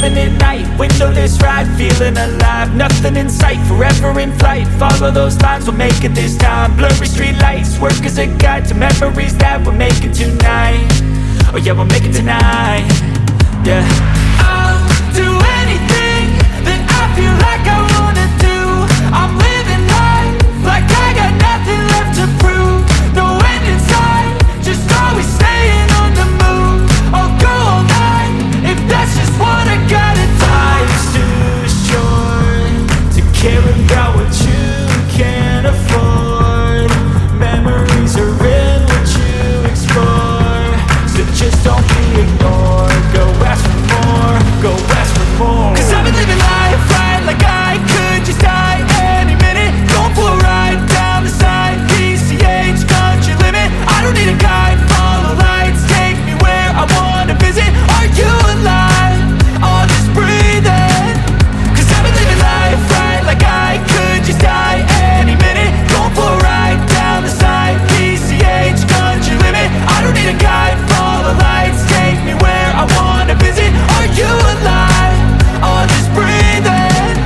having it night, windowless ride, feeling alive. Nothing in sight, forever in flight. Follow those lines, we'll make it this time. Blurry street lights, work as a guide to memories that we're making tonight. Oh yeah, we'll make it tonight. Yeah, I'll do anything that I feel like I wanna do. I'm living life like I got nothing left to prove. No end in sight, just always staying on the move. I'll go all night if that's just what I gotta do. Life's too short to care about what you can't afford. Memories are in what you explore, so just don't be ignored. Go ask for more, go ask for more. Cause I've been living life right like I could just die any minute. Going for a ride down the side, PCH, country limit. I don't need a guide, follow lights, take me where I wanna visit. Are you alive? Or just breathing? Cause I've been living life right like I could just die any minute. Going for a ride down the side, PCH, country limit. I don't need a guide, follow lights, take me where I wanna visit. Are you alive? Or just breathing?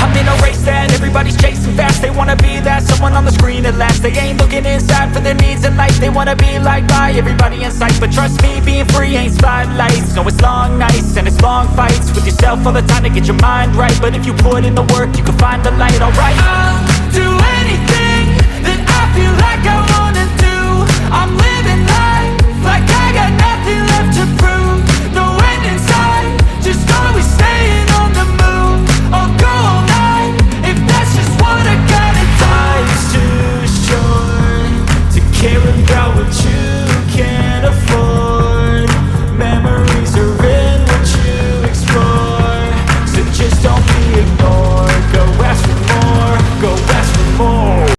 I'm in a race that everybody's chasing fast. They wanna be that someone on the screen at last. They ain't looking inside for their needs in life. They wanna be liked by everybody in sight. But trust me, being free ain't spotlights. No, it's long nights and it's long fights with yourself all the time to get your mind right. But if you put in the work, you can find the light, alright. I'll do anything that I feel like I wanna do. I'm living life like I got nothing left to prove.